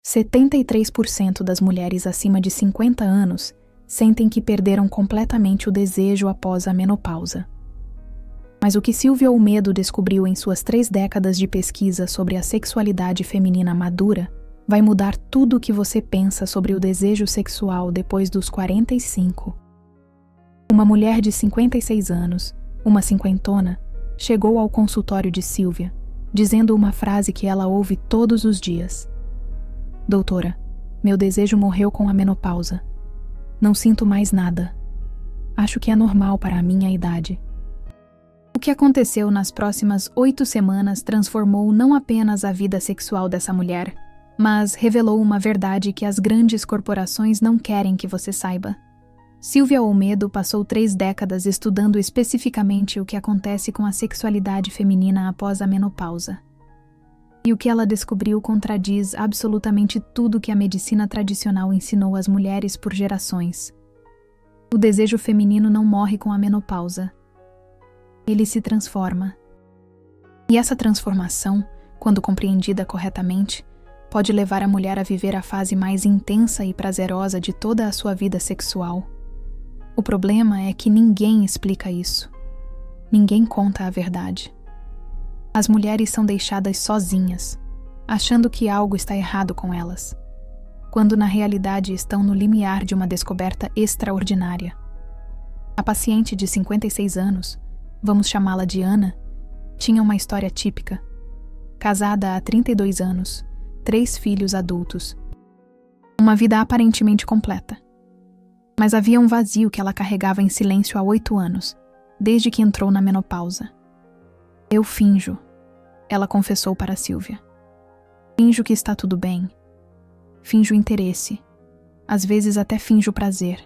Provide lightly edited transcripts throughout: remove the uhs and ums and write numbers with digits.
73% das mulheres acima de 50 anos sentem que perderam completamente o desejo após a menopausa. Mas o que Silvia Olmedo descobriu em suas 3 décadas de pesquisa sobre a sexualidade feminina madura vai mudar tudo o que você pensa sobre o desejo sexual depois dos 45. Uma mulher de 56 anos, uma cinquentona, chegou ao consultório de Silvia, dizendo uma frase que ela ouve todos os dias. Doutora, meu desejo morreu com a menopausa. Não sinto mais nada. Acho que é normal para a minha idade. O que aconteceu nas próximas 8 semanas transformou não apenas a vida sexual dessa mulher, mas revelou uma verdade que as grandes corporações não querem que você saiba. Silvia Olmedo passou 3 décadas estudando especificamente o que acontece com a sexualidade feminina após a menopausa. E o que ela descobriu contradiz absolutamente tudo que a medicina tradicional ensinou às mulheres por gerações. O desejo feminino não morre com a menopausa. Ele se transforma. E essa transformação, quando compreendida corretamente, pode levar a mulher a viver a fase mais intensa e prazerosa de toda a sua vida sexual. O problema é que ninguém explica isso. Ninguém conta a verdade. As mulheres são deixadas sozinhas, achando que algo está errado com elas, quando na realidade estão no limiar de uma descoberta extraordinária. A paciente de 56 anos, vamos chamá-la de Ana, tinha uma história típica. Casada há 32 anos, 3 filhos adultos. Uma vida aparentemente completa. Mas havia um vazio que ela carregava em silêncio há 8 anos, desde que entrou na menopausa. Eu finjo, ela confessou para Silvia. Finjo que está tudo bem. Finjo interesse. Às vezes até finjo prazer.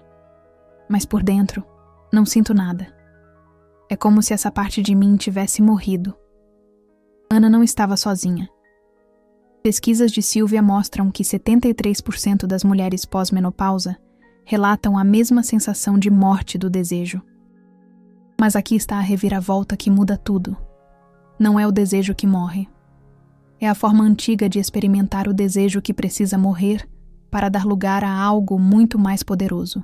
Mas por dentro, não sinto nada. É como se essa parte de mim tivesse morrido. Ana não estava sozinha. Pesquisas de Silvia mostram que 73% das mulheres pós-menopausa relatam a mesma sensação de morte do desejo. Mas aqui está a reviravolta que muda tudo. Não é o desejo que morre. É a forma antiga de experimentar o desejo que precisa morrer para dar lugar a algo muito mais poderoso.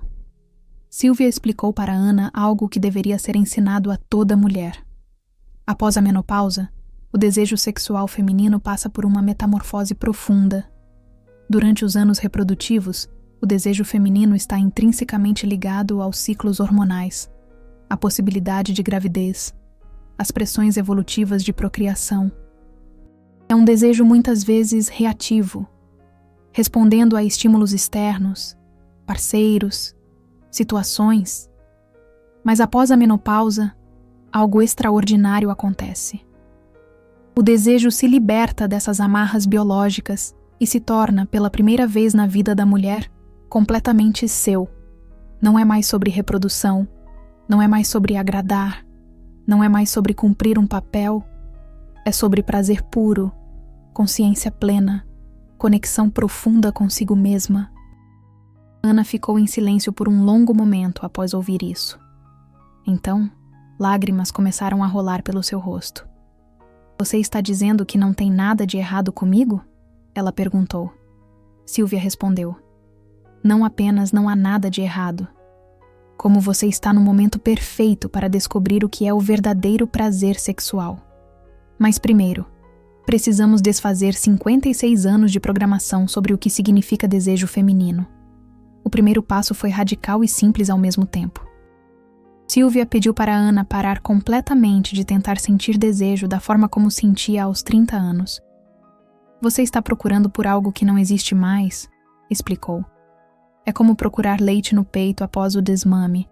Silvia explicou para Ana algo que deveria ser ensinado a toda mulher. Após a menopausa, o desejo sexual feminino passa por uma metamorfose profunda. Durante os anos reprodutivos, o desejo feminino está intrinsecamente ligado aos ciclos hormonais, à possibilidade de gravidez, às pressões evolutivas de procriação. É um desejo muitas vezes reativo, respondendo a estímulos externos, parceiros, situações. Mas após a menopausa, algo extraordinário acontece. O desejo se liberta dessas amarras biológicas e se torna, pela primeira vez na vida da mulher, completamente seu. Não é mais sobre reprodução, não é mais sobre agradar, não é mais sobre cumprir um papel, é sobre prazer puro, consciência plena, conexão profunda consigo mesma. Ana ficou em silêncio por um longo momento após ouvir isso. Então, lágrimas começaram a rolar pelo seu rosto. Você está dizendo que não tem nada de errado comigo? Ela perguntou. Silvia respondeu. Não apenas não há nada de errado. Como você está no momento perfeito para descobrir o que é o verdadeiro prazer sexual. Mas primeiro, precisamos desfazer 56 anos de programação sobre o que significa desejo feminino. O primeiro passo foi radical e simples ao mesmo tempo. Silvia pediu para Ana parar completamente de tentar sentir desejo da forma como sentia aos 30 anos. Você está procurando por algo que não existe mais, explicou. É como procurar leite no peito após o desmame.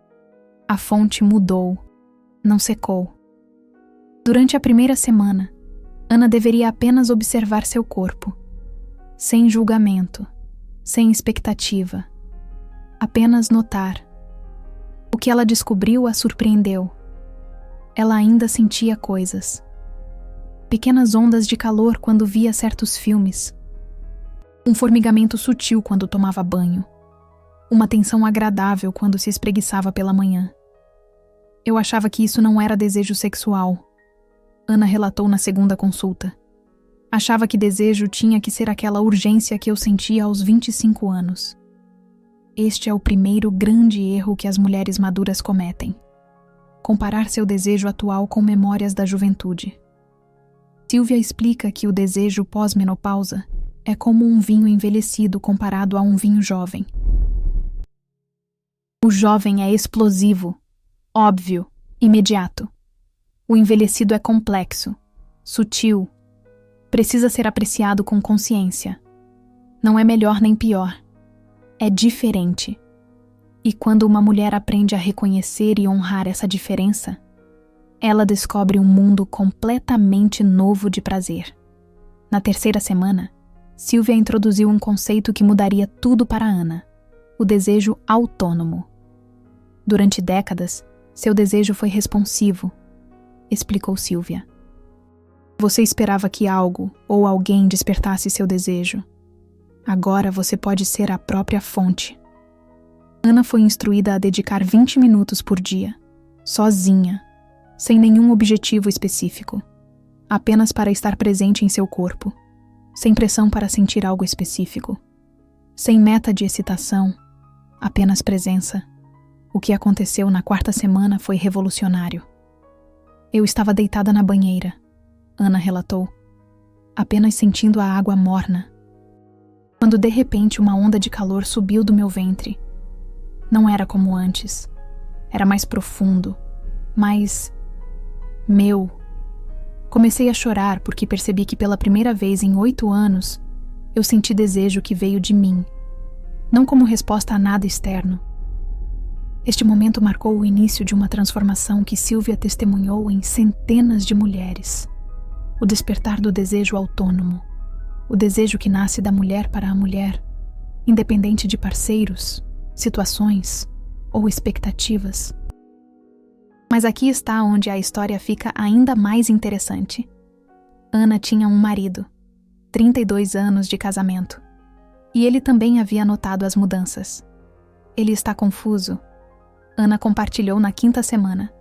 A fonte mudou, não secou. Durante a primeira semana, Ana deveria apenas observar seu corpo, sem julgamento, sem expectativa, apenas notar. O que ela descobriu a surpreendeu. Ela ainda sentia coisas. Pequenas ondas de calor quando via certos filmes. Um formigamento sutil quando tomava banho. Uma tensão agradável quando se espreguiçava pela manhã. Eu achava que isso não era desejo sexual. Ana relatou na segunda consulta. Achava que desejo tinha que ser aquela urgência que eu sentia aos 25 anos. Este é o primeiro grande erro que as mulheres maduras cometem: comparar seu desejo atual com memórias da juventude. Sylvia explica que o desejo pós-menopausa é como um vinho envelhecido comparado a um vinho jovem. O jovem é explosivo, óbvio, imediato. O envelhecido é complexo, sutil, precisa ser apreciado com consciência. Não é melhor nem pior. É diferente. E quando uma mulher aprende a reconhecer e honrar essa diferença, ela descobre um mundo completamente novo de prazer. Na terceira semana, Sylvia introduziu um conceito que mudaria tudo para Ana: o desejo autônomo. Durante décadas, seu desejo foi responsivo, explicou Sylvia. Você esperava que algo ou alguém despertasse seu desejo. Agora você pode ser a própria fonte. Ana foi instruída a dedicar 20 minutos por dia, sozinha, sem nenhum objetivo específico, apenas para estar presente em seu corpo, sem pressão para sentir algo específico, sem meta de excitação, apenas presença. O que aconteceu na quarta semana foi revolucionário. Eu estava deitada na banheira, Ana relatou, apenas sentindo a água morna, quando de repente uma onda de calor subiu do meu ventre. Não era como antes. Era mais profundo, mais meu. Comecei a chorar porque percebi que pela primeira vez em 8 anos eu senti desejo que veio de mim, não como resposta a nada externo. Este momento marcou o início de uma transformação que Sylvia testemunhou em centenas de mulheres. O despertar do desejo autônomo, o desejo que nasce da mulher para a mulher, independente de parceiros, situações ou expectativas. Mas aqui está onde a história fica ainda mais interessante. Ana tinha um marido, 32 anos de casamento, e ele também havia notado as mudanças. Ele está confuso. Ana compartilhou na 5ª semana.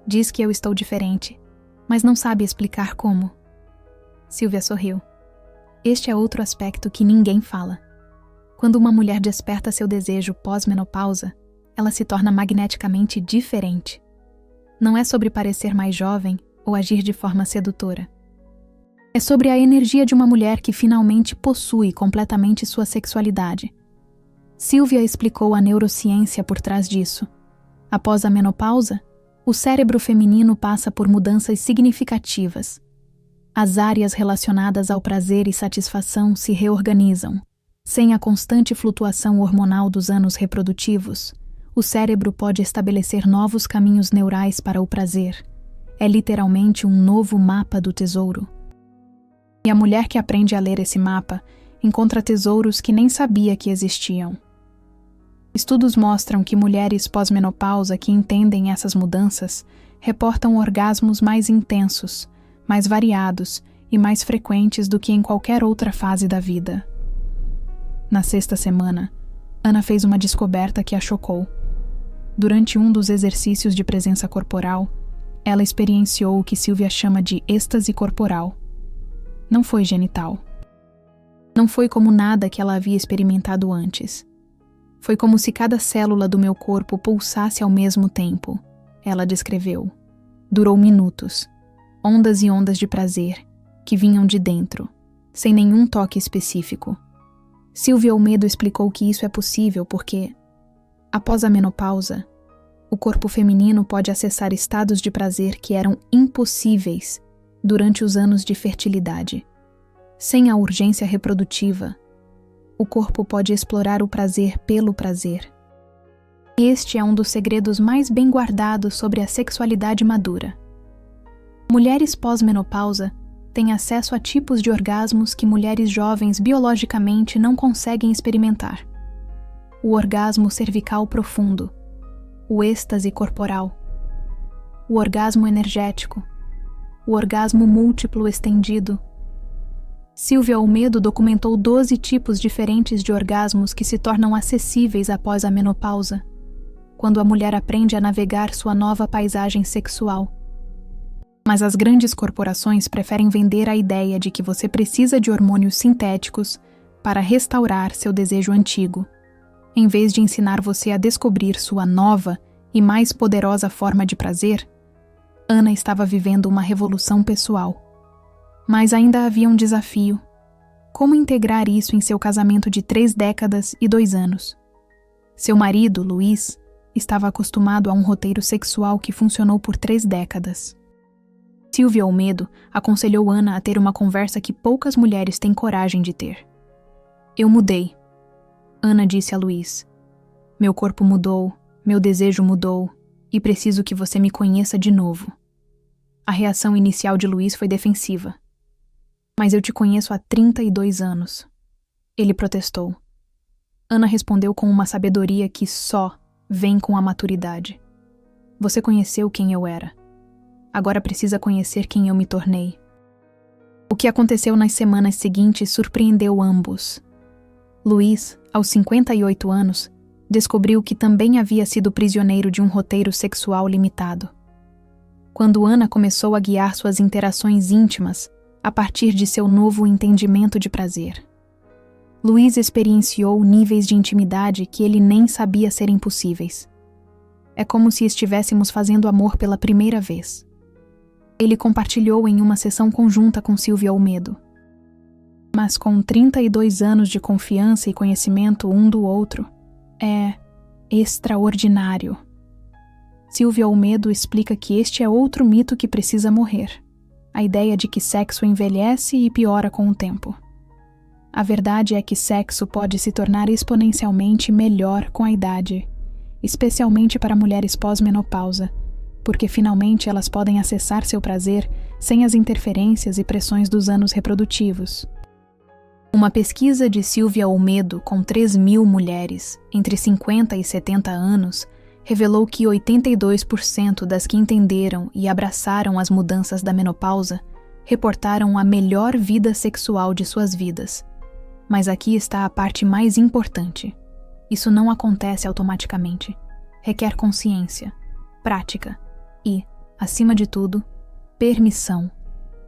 Diz que eu estou diferente, mas não sabe explicar como. Sylvia sorriu. Este é outro aspecto que ninguém fala. Quando uma mulher desperta seu desejo pós-menopausa, ela se torna magneticamente diferente. Não é sobre parecer mais jovem ou agir de forma sedutora. É sobre a energia de uma mulher que finalmente possui completamente sua sexualidade. Sylvia explicou a neurociência por trás disso. Após a menopausa, o cérebro feminino passa por mudanças significativas. As áreas relacionadas ao prazer e satisfação se reorganizam. Sem a constante flutuação hormonal dos anos reprodutivos, o cérebro pode estabelecer novos caminhos neurais para o prazer. É literalmente um novo mapa do tesouro. E a mulher que aprende a ler esse mapa encontra tesouros que nem sabia que existiam. Estudos mostram que mulheres pós-menopausa que entendem essas mudanças reportam orgasmos mais intensos, mais variados e mais frequentes do que em qualquer outra fase da vida. Na 6ª semana, Ana fez uma descoberta que a chocou. Durante um dos exercícios de presença corporal, ela experienciou o que Sylvia chama de êxtase corporal. Não foi genital. Não foi como nada que ela havia experimentado antes. Foi como se cada célula do meu corpo pulsasse ao mesmo tempo, ela descreveu. Durou minutos. Ondas e ondas de prazer, que vinham de dentro, sem nenhum toque específico. Sylvia Olmedo explicou que isso é possível porque, após a menopausa, o corpo feminino pode acessar estados de prazer que eram impossíveis durante os anos de fertilidade. Sem a urgência reprodutiva, o corpo pode explorar o prazer pelo prazer. Este é um dos segredos mais bem guardados sobre a sexualidade madura. Mulheres pós-menopausa têm acesso a tipos de orgasmos que mulheres jovens biologicamente não conseguem experimentar. O orgasmo cervical profundo, o êxtase corporal, o orgasmo energético, o orgasmo múltiplo estendido. Sylvia Olmedo documentou 12 tipos diferentes de orgasmos que se tornam acessíveis após a menopausa, quando a mulher aprende a navegar sua nova paisagem sexual. Mas as grandes corporações preferem vender a ideia de que você precisa de hormônios sintéticos para restaurar seu desejo antigo, em vez de ensinar você a descobrir sua nova e mais poderosa forma de prazer. Ana estava vivendo uma revolução pessoal. Mas ainda havia um desafio. Como integrar isso em seu casamento de 3 décadas e 2 anos? Seu marido, Luiz, estava acostumado a um roteiro sexual que funcionou por 3 décadas. Silvia Olmedo aconselhou Ana a ter uma conversa que poucas mulheres têm coragem de ter. Eu mudei. Ana disse a Luiz. Meu corpo mudou, meu desejo mudou, e preciso que você me conheça de novo. A reação inicial de Luiz foi defensiva. Mas eu te conheço há 32 anos. Ele protestou. Ana respondeu com uma sabedoria que só vem com a maturidade. Você conheceu quem eu era. Agora precisa conhecer quem eu me tornei. O que aconteceu nas semanas seguintes surpreendeu ambos. Luiz, aos 58 anos, descobriu que também havia sido prisioneiro de um roteiro sexual limitado. Quando Ana começou a guiar suas interações íntimas a partir de seu novo entendimento de prazer, Luiz experienciou níveis de intimidade que ele nem sabia serem possíveis. É como se estivéssemos fazendo amor pela primeira vez. Ele compartilhou em uma sessão conjunta com Silvia Olmedo. Mas com 32 anos de confiança e conhecimento um do outro, é extraordinário. Silvia Olmedo explica que este é outro mito que precisa morrer. A ideia de que sexo envelhece e piora com o tempo. A verdade é que sexo pode se tornar exponencialmente melhor com a idade, especialmente para mulheres pós-menopausa, porque finalmente elas podem acessar seu prazer sem as interferências e pressões dos anos reprodutivos. Uma pesquisa de Silvia Olmedo com 3.000 mulheres entre 50 e 70 anos revelou que 82% das que entenderam e abraçaram as mudanças da menopausa reportaram a melhor vida sexual de suas vidas. Mas aqui está a parte mais importante. Isso não acontece automaticamente. Requer consciência, prática e, acima de tudo, permissão.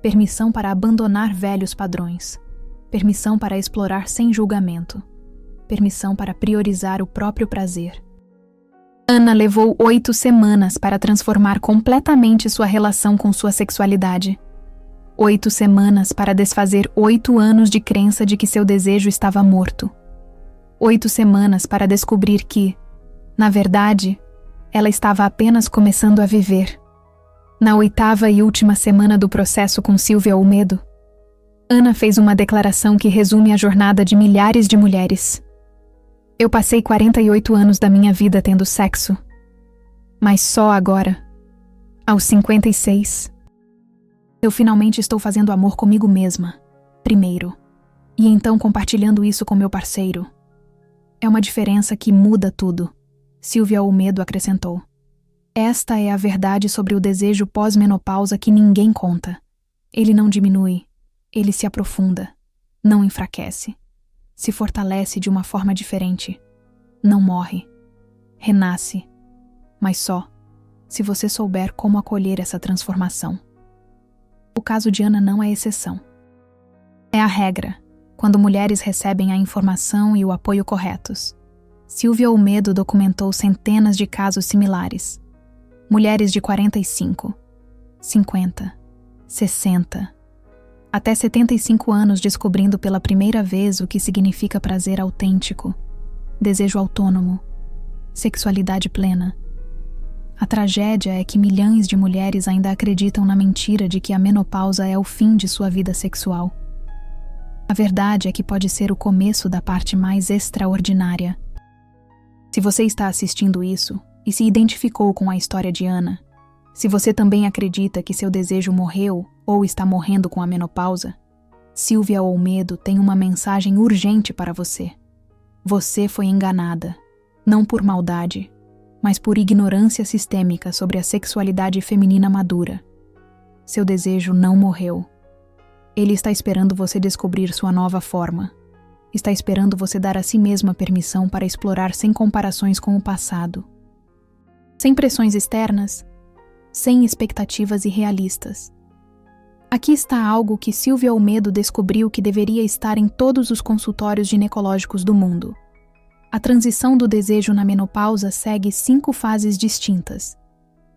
Permissão para abandonar velhos padrões. Permissão para explorar sem julgamento. Permissão para priorizar o próprio prazer. Ana levou 8 semanas para transformar completamente sua relação com sua sexualidade. 8 semanas para desfazer 8 anos de crença de que seu desejo estava morto. 8 semanas para descobrir que, na verdade, ela estava apenas começando a viver. Na 8ª e última semana do processo com Silvia Olmedo, Ana fez uma declaração que resume a jornada de milhares de mulheres. Eu passei 48 anos da minha vida tendo sexo, mas só agora, aos 56, eu finalmente estou fazendo amor comigo mesma, primeiro, e então compartilhando isso com meu parceiro. É uma diferença que muda tudo, Silvia Olmedo acrescentou. Esta é a verdade sobre o desejo pós-menopausa que ninguém conta. Ele não diminui, ele se aprofunda, não enfraquece. Se fortalece de uma forma diferente. Não morre. Renasce. Mas só se você souber como acolher essa transformação. O caso de Ana não é exceção. É a regra, quando mulheres recebem a informação e o apoio corretos. Silvia Olmedo documentou centenas de casos similares. Mulheres de 45, 50, 60... até 75 anos descobrindo pela primeira vez o que significa prazer autêntico, desejo autônomo, sexualidade plena. A tragédia é que milhões de mulheres ainda acreditam na mentira de que a menopausa é o fim de sua vida sexual. A verdade é que pode ser o começo da parte mais extraordinária. Se você está assistindo isso e se identificou com a história de Ana, se você também acredita que seu desejo morreu ou está morrendo com a menopausa, Silvia Olmedo tem uma mensagem urgente para você. Você foi enganada, não por maldade, mas por ignorância sistêmica sobre a sexualidade feminina madura. Seu desejo não morreu. Ele está esperando você descobrir sua nova forma. Está esperando você dar a si mesma permissão para explorar sem comparações com o passado. Sem pressões externas, sem expectativas irrealistas. Aqui está algo que Silvia Olmedo descobriu que deveria estar em todos os consultórios ginecológicos do mundo. A transição do desejo na menopausa segue 5 fases distintas.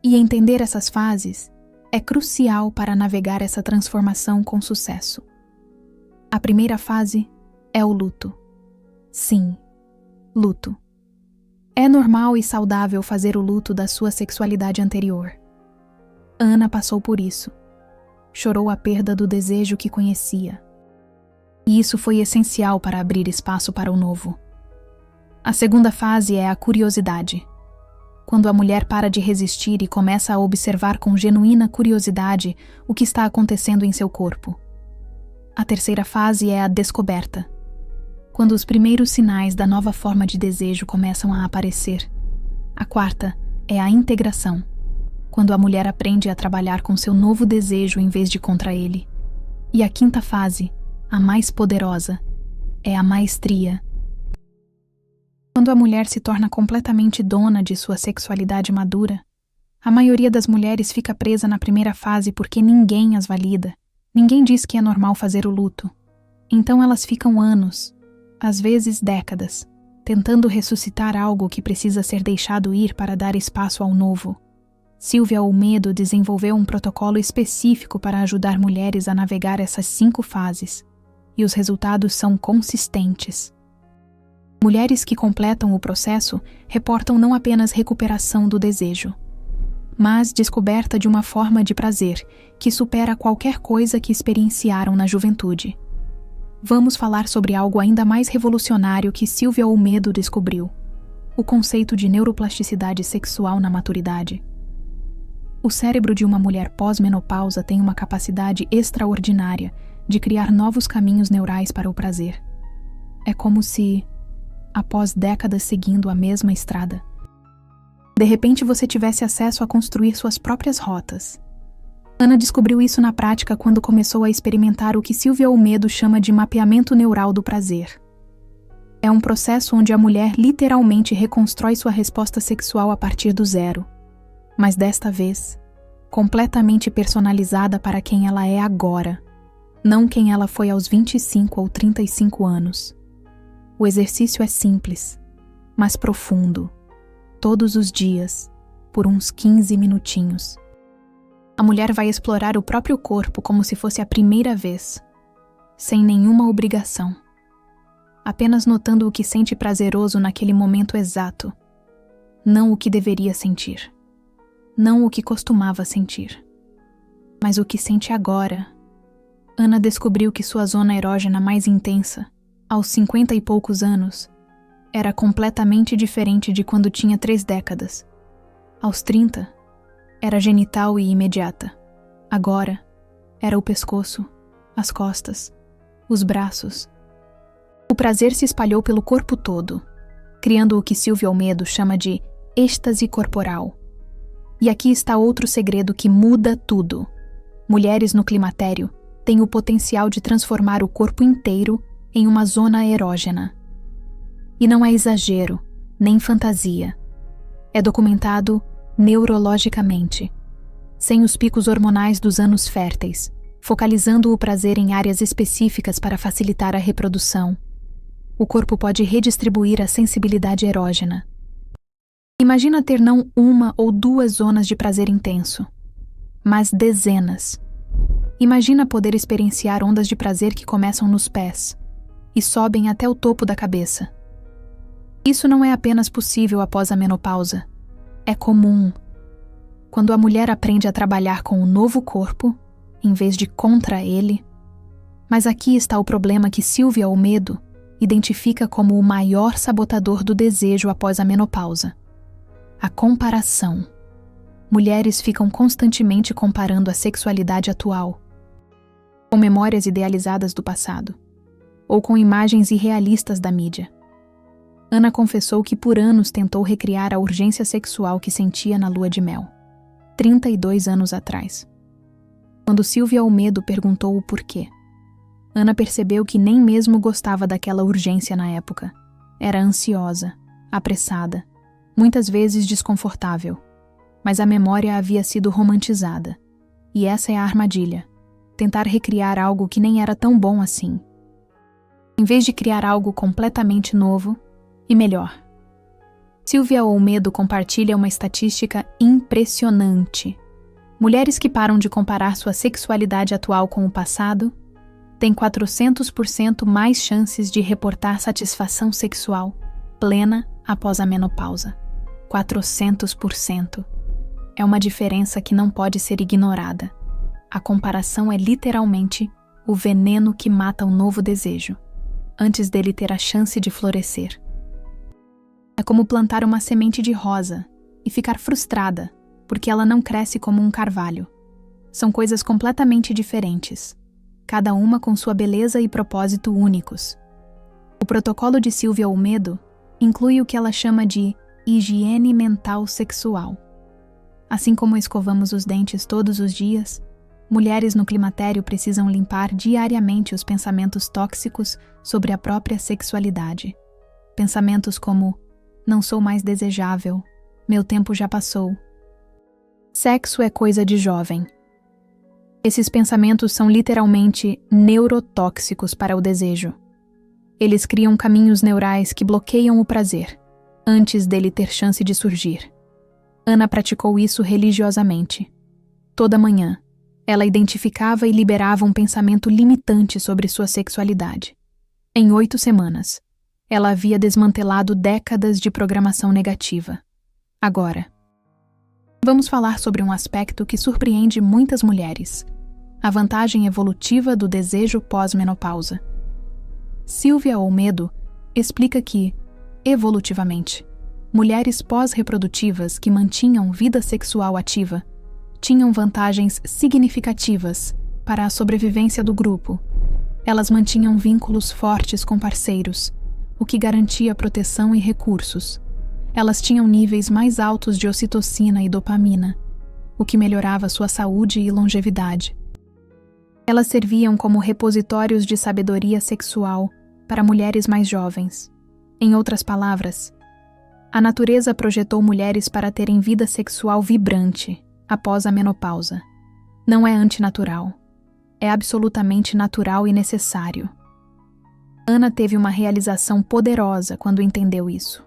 E entender essas fases é crucial para navegar essa transformação com sucesso. A primeira fase é o luto. Sim, luto. É normal e saudável fazer o luto da sua sexualidade anterior. Ana passou por isso. Chorou a perda do desejo que conhecia. E isso foi essencial para abrir espaço para o novo. A segunda fase é a curiosidade. Quando a mulher para de resistir e começa a observar com genuína curiosidade o que está acontecendo em seu corpo. A terceira fase é a descoberta. Quando os primeiros sinais da nova forma de desejo começam a aparecer. A quarta é a integração. Quando a mulher aprende a trabalhar com seu novo desejo em vez de contra ele. E a quinta fase, a mais poderosa, é a maestria. Quando a mulher se torna completamente dona de sua sexualidade madura, a maioria das mulheres fica presa na primeira fase porque ninguém as valida. Ninguém diz que é normal fazer o luto. Então elas ficam anos, às vezes décadas, tentando ressuscitar algo que precisa ser deixado ir para dar espaço ao novo. Silvia Olmedo desenvolveu um protocolo específico para ajudar mulheres a navegar essas 5 fases, e os resultados são consistentes. Mulheres que completam o processo reportam não apenas recuperação do desejo, mas descoberta de uma forma de prazer que supera qualquer coisa que experienciaram na juventude. Vamos falar sobre algo ainda mais revolucionário que Silvia Olmedo descobriu: o conceito de neuroplasticidade sexual na maturidade. O cérebro de uma mulher pós-menopausa tem uma capacidade extraordinária de criar novos caminhos neurais para o prazer. É como se, após décadas seguindo a mesma estrada, de repente você tivesse acesso a construir suas próprias rotas. Ana descobriu isso na prática quando começou a experimentar o que Silvia Olmedo chama de mapeamento neural do prazer. É um processo onde a mulher literalmente reconstrói sua resposta sexual a partir do zero, mas desta vez, completamente personalizada para quem ela é agora, não quem ela foi aos 25 ou 35 anos. O exercício é simples, mas profundo. Todos os dias, por uns 15 minutinhos. A mulher vai explorar o próprio corpo como se fosse a primeira vez, sem nenhuma obrigação. Apenas notando o que sente prazeroso naquele momento exato, não o que deveria sentir. Não o que costumava sentir, mas o que sente agora. Ana descobriu que sua zona erógena mais intensa, aos 50 e poucos anos, era completamente diferente de quando tinha 3 décadas. Aos 30, era genital e imediata. Agora, era o pescoço, as costas, os braços. O prazer se espalhou pelo corpo todo, criando o que Silvia Olmedo chama de êxtase corporal. E aqui está outro segredo que muda tudo. Mulheres no climatério têm o potencial de transformar o corpo inteiro em uma zona erógena. E não é exagero, nem fantasia. É documentado neurologicamente, sem os picos hormonais dos anos férteis, focalizando o prazer em áreas específicas para facilitar a reprodução. O corpo pode redistribuir a sensibilidade erógena. Imagina ter não 1 ou 2 zonas de prazer intenso, mas dezenas. Imagina poder experienciar ondas de prazer que começam nos pés e sobem até o topo da cabeça. Isso não é apenas possível após a menopausa, é comum. Quando a mulher aprende a trabalhar com o novo corpo, em vez de contra ele. Mas aqui está o problema que Silvia Olmedo identifica como o maior sabotador do desejo após a menopausa: a comparação. Mulheres ficam constantemente comparando a sexualidade atual com memórias idealizadas do passado, ou com imagens irrealistas da mídia. Ana confessou que por anos tentou recriar a urgência sexual que sentia na lua de mel, 32 anos atrás. Quando Silvia Olmedo perguntou o porquê, Ana percebeu que nem mesmo gostava daquela urgência na época. Era ansiosa, apressada, muitas vezes desconfortável. mas a memória havia sido romantizada. E essa é a armadilha: tentar recriar algo que nem era tão bom assim. Em vez de criar algo completamente novo e melhor. Silvia Olmedo compartilha uma estatística impressionante. Mulheres que param de comparar sua sexualidade atual com o passado têm 400% mais chances de reportar satisfação sexual plena após a menopausa. 400%. É uma diferença que não pode ser ignorada. A comparação é literalmente o veneno que mata o novo desejo, antes dele ter a chance de florescer. É como plantar uma semente de rosa e ficar frustrada porque ela não cresce como um carvalho. São coisas completamente diferentes, cada uma com sua beleza e propósito únicos. O protocolo de Silvia Olmedo inclui o que ela chama de higiene mental sexual. Assim como escovamos os dentes todos os dias, mulheres no climatério precisam limpar diariamente os pensamentos tóxicos sobre a própria sexualidade. Pensamentos como: não sou mais desejável, meu tempo já passou. Sexo é coisa de jovem. Esses pensamentos são literalmente neurotóxicos para o desejo. Eles criam caminhos neurais que bloqueiam o prazer, antes dele ter chance de surgir. Ana praticou isso religiosamente. Toda manhã, ela identificava e liberava um pensamento limitante sobre sua sexualidade. Em 8 semanas, ela havia desmantelado décadas de programação negativa. Agora, vamos falar sobre um aspecto que surpreende muitas mulheres: a vantagem evolutiva do desejo pós-menopausa. Silvia Olmedo explica que, evolutivamente, mulheres pós-reprodutivas que mantinham vida sexual ativa tinham vantagens significativas para a sobrevivência do grupo. Elas mantinham vínculos fortes com parceiros, o que garantia proteção e recursos. Elas tinham níveis mais altos de ocitocina e dopamina, o que melhorava sua saúde e longevidade. Elas serviam como repositórios de sabedoria sexual para mulheres mais jovens. Em outras palavras, a natureza projetou mulheres para terem vida sexual vibrante após a menopausa. Não é antinatural. É absolutamente natural e necessário. Ana teve uma realização poderosa quando entendeu isso.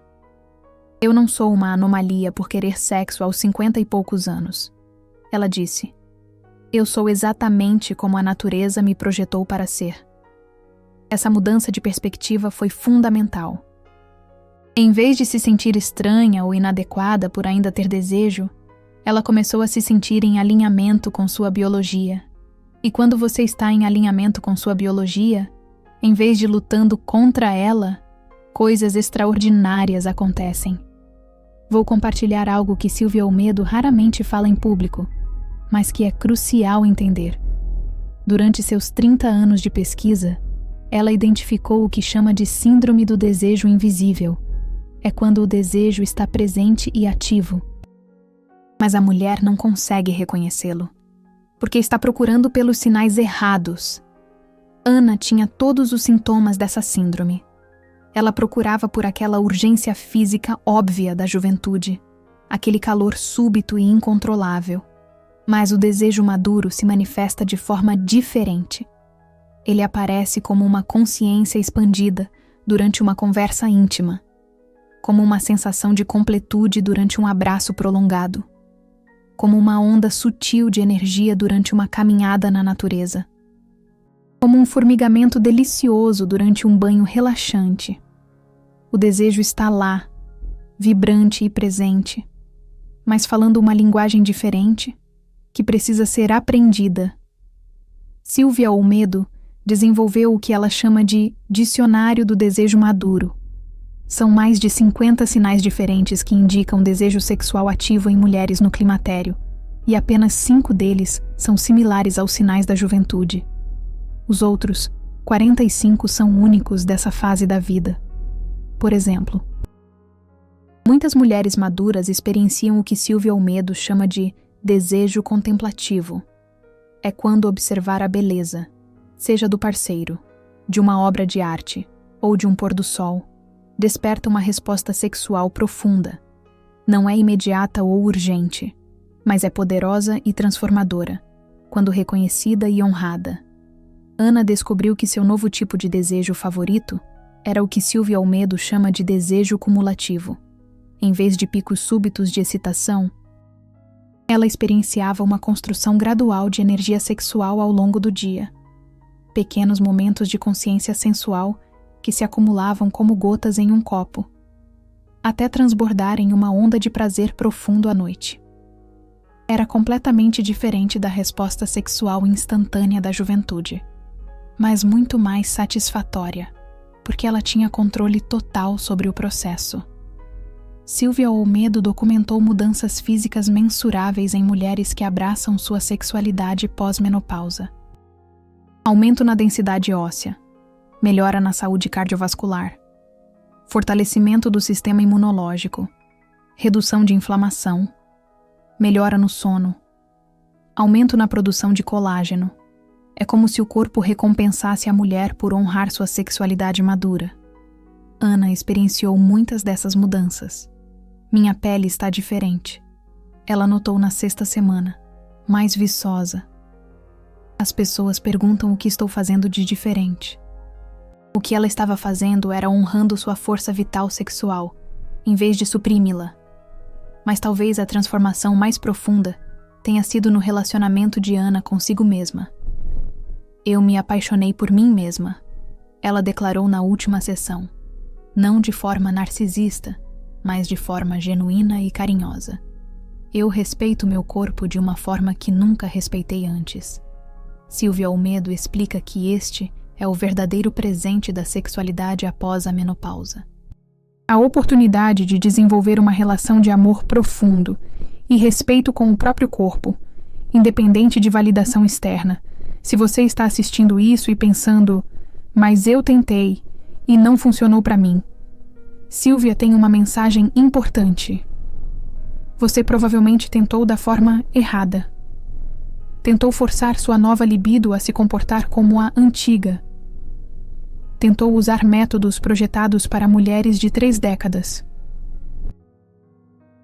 Eu não sou uma anomalia por querer sexo aos 50 e poucos anos. Ela disse: eu sou exatamente como a natureza me projetou para ser. Essa mudança de perspectiva foi fundamental. Em vez de se sentir estranha ou inadequada por ainda ter desejo, ela começou a se sentir em alinhamento com sua biologia. E quando você está em alinhamento com sua biologia, em vez de lutando contra ela, coisas extraordinárias acontecem. Vou compartilhar algo que Silvia Olmedo raramente fala em público, mas que é crucial entender. Durante seus 30 anos de pesquisa, ela identificou o que chama de síndrome do desejo invisível. É quando o desejo está presente e ativo, mas a mulher não consegue reconhecê-lo, porque está procurando pelos sinais errados. Ana tinha todos os sintomas dessa síndrome. Ela procurava por aquela urgência física óbvia da juventude, aquele calor súbito e incontrolável. Mas o desejo maduro se manifesta de forma diferente. Ele aparece como uma consciência expandida durante uma conversa íntima, como uma sensação de completude durante um abraço prolongado, como uma onda sutil de energia durante uma caminhada na natureza, como um formigamento delicioso durante um banho relaxante. O desejo está lá, vibrante e presente, mas falando uma linguagem diferente, que precisa ser aprendida. Silvia Olmedo desenvolveu o que ela chama de Dicionário do Desejo Maduro. São mais de 50 sinais diferentes que indicam desejo sexual ativo em mulheres no climatério, e apenas 5 deles são similares aos sinais da juventude. Os outros, 45, são únicos dessa fase da vida. Por exemplo, muitas mulheres maduras experienciam o que Silvia Olmedo chama de desejo contemplativo. É quando observar a beleza, seja do parceiro, de uma obra de arte ou de um pôr do sol, desperta uma resposta sexual profunda. Não é imediata ou urgente, mas é poderosa e transformadora, quando reconhecida e honrada. Ana descobriu que seu novo tipo de desejo favorito era o que Silvia Olmedo chama de desejo cumulativo. Em vez de picos súbitos de excitação, ela experienciava uma construção gradual de energia sexual ao longo do dia. Pequenos momentos de consciência sensual que se acumulavam como gotas em um copo, até transbordar em uma onda de prazer profundo à noite. Era completamente diferente da resposta sexual instantânea da juventude, mas muito mais satisfatória, porque ela tinha controle total sobre o processo. Silvia Olmedo documentou mudanças físicas mensuráveis em mulheres que abraçam sua sexualidade pós-menopausa. Aumento na densidade óssea, melhora na saúde cardiovascular, fortalecimento do sistema imunológico, redução de inflamação, melhora no sono, aumento na produção de colágeno. É como se o corpo recompensasse a mulher por honrar sua sexualidade madura. Ana experienciou muitas dessas mudanças. Minha pele está diferente. Ela notou na 6ª semana, mais viçosa. As pessoas perguntam o que estou fazendo de diferente. O que ela estava fazendo era honrando sua força vital sexual, em vez de suprimi-la. Mas talvez a transformação mais profunda tenha sido no relacionamento de Ana consigo mesma. Eu me apaixonei por mim mesma, ela declarou na última sessão, não de forma narcisista, mas de forma genuína e carinhosa. Eu respeito meu corpo de uma forma que nunca respeitei antes. Silvia Olmedo explica que este é o verdadeiro presente da sexualidade após a menopausa. A oportunidade de desenvolver uma relação de amor profundo e respeito com o próprio corpo, independente de validação externa. Se você está assistindo isso e pensando, mas eu tentei e não funcionou para mim, Silvia tem uma mensagem importante. Você provavelmente tentou da forma errada. Tentou forçar sua nova libido a se comportar como a antiga. Tentou usar métodos projetados para mulheres de 3 décadas.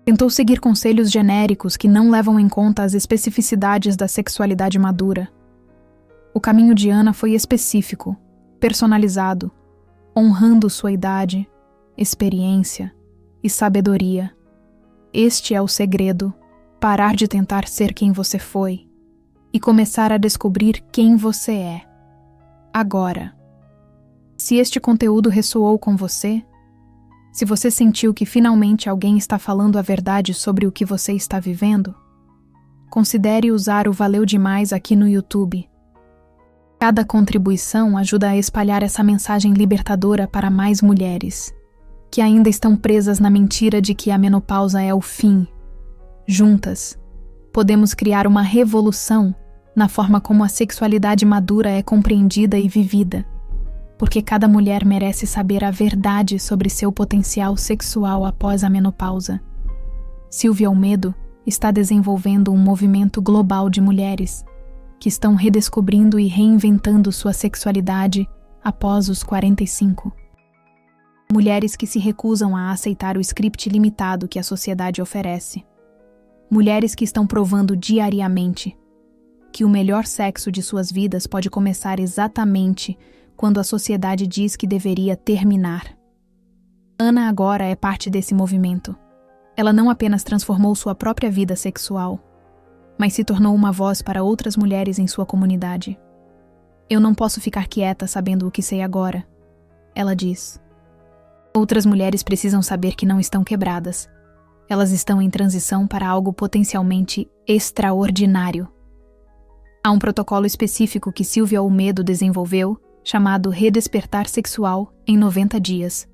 Tentou seguir conselhos genéricos que não levam em conta as especificidades da sexualidade madura. O caminho de Ana foi específico, personalizado, honrando sua idade, experiência e sabedoria. Este é o segredo: parar de tentar ser quem você foi e começar a descobrir quem você é, agora. Se este conteúdo ressoou com você, se você sentiu que finalmente alguém está falando a verdade sobre o que você está vivendo, considere usar o Valeu Demais aqui no YouTube. Cada contribuição ajuda a espalhar essa mensagem libertadora para mais mulheres que ainda estão presas na mentira de que a menopausa é o fim. Juntas, podemos criar uma revolução na forma como a sexualidade madura é compreendida e vivida, porque cada mulher merece saber a verdade sobre seu potencial sexual após a menopausa. Silvia Olmedo está desenvolvendo um movimento global de mulheres que estão redescobrindo e reinventando sua sexualidade após os 45. Mulheres que se recusam a aceitar o script limitado que a sociedade oferece. Mulheres que estão provando diariamente que o melhor sexo de suas vidas pode começar exatamente quando a sociedade diz que deveria terminar. Ana agora é parte desse movimento. Ela não apenas transformou sua própria vida sexual, mas se tornou uma voz para outras mulheres em sua comunidade. Eu não posso ficar quieta sabendo o que sei agora, ela diz. Outras mulheres precisam saber que não estão quebradas. Elas estão em transição para algo potencialmente extraordinário. Há um protocolo específico que Silvia Olmedo desenvolveu, chamado Redespertar Sexual em 90 dias.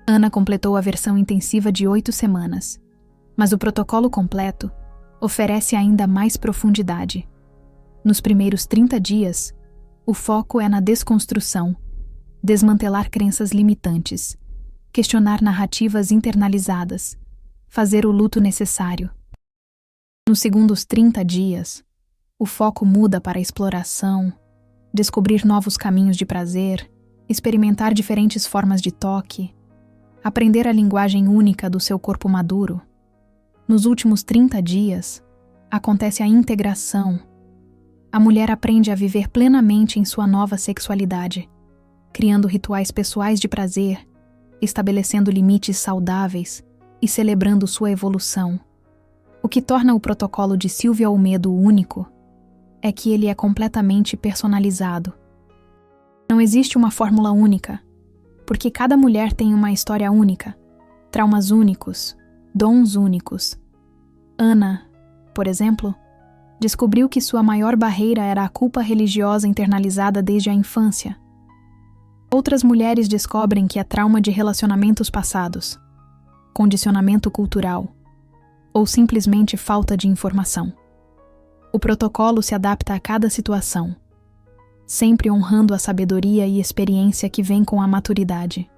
Ana completou a versão intensiva de 8 semanas, mas o protocolo completo oferece ainda mais profundidade. Nos primeiros 30 dias, o foco é na desconstrução, desmantelar crenças limitantes, questionar narrativas internalizadas, fazer o luto necessário. Nos segundos 30 dias, o foco muda para a exploração, descobrir novos caminhos de prazer, experimentar diferentes formas de toque, aprender a linguagem única do seu corpo maduro. Nos últimos 30 dias, acontece a integração. A mulher aprende a viver plenamente em sua nova sexualidade, criando rituais pessoais de prazer, estabelecendo limites saudáveis e celebrando sua evolução. O que torna o protocolo de Silvia Olmedo único é que ele é completamente personalizado. Não existe uma fórmula única, porque cada mulher tem uma história única, traumas únicos, dons únicos. Ana, por exemplo, descobriu que sua maior barreira era a culpa religiosa internalizada desde a infância. Outras mulheres descobrem que é trauma de relacionamentos passados, condicionamento cultural ou simplesmente falta de informação. O protocolo se adapta a cada situação, sempre honrando a sabedoria e experiência que vem com a maturidade.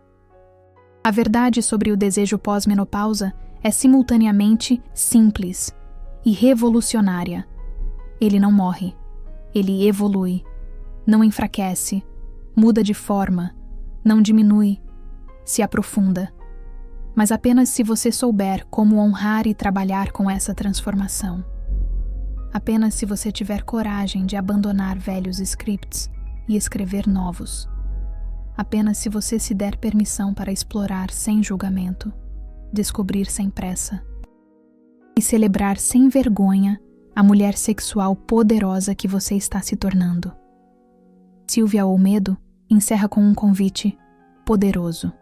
A verdade sobre o desejo pós-menopausa é simultaneamente simples e revolucionária. Ele não morre, ele evolui, não enfraquece, muda de forma, não diminui, se aprofunda. Mas apenas se você souber como honrar e trabalhar com essa transformação. Apenas se você tiver coragem de abandonar velhos scripts e escrever novos. Apenas se você se der permissão para explorar sem julgamento, descobrir sem pressa e celebrar sem vergonha a mulher sexual poderosa que você está se tornando. Silvia Olmedo encerra com um convite poderoso.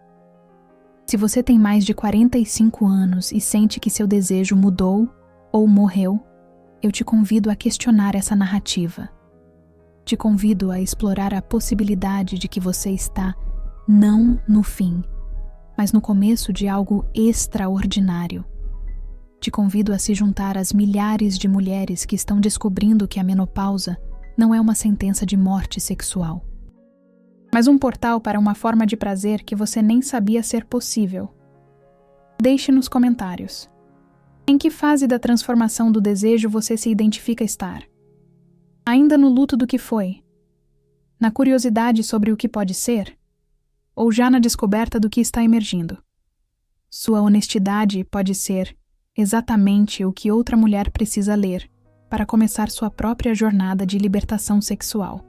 Se você tem mais de 45 anos e sente que seu desejo mudou ou morreu, eu te convido a questionar essa narrativa. Te convido a explorar a possibilidade de que você está não no fim, mas no começo de algo extraordinário. Te convido a se juntar às milhares de mulheres que estão descobrindo que a menopausa não é uma sentença de morte sexual, mas um portal para uma forma de prazer que você nem sabia ser possível. Deixe nos comentários. Em que fase da transformação do desejo você se identifica estar? Ainda no luto do que foi? Na curiosidade sobre o que pode ser? Ou já na descoberta do que está emergindo? Sua honestidade pode ser exatamente o que outra mulher precisa ler para começar sua própria jornada de libertação sexual.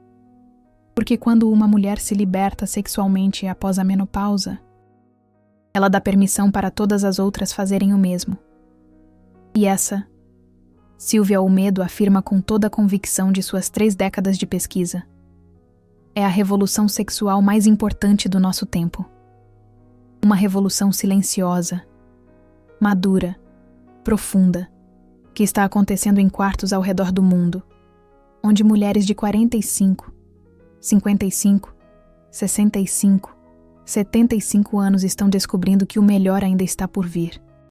Porque quando uma mulher se liberta sexualmente após a menopausa, ela dá permissão para todas as outras fazerem o mesmo. E essa, Silvia Olmedo afirma com toda a convicção de suas 3 décadas de pesquisa, é a revolução sexual mais importante do nosso tempo. Uma revolução silenciosa, madura, profunda, que está acontecendo em quartos ao redor do mundo, onde mulheres de 45, 55, 65, 75 anos estão descobrindo que o melhor ainda está por vir.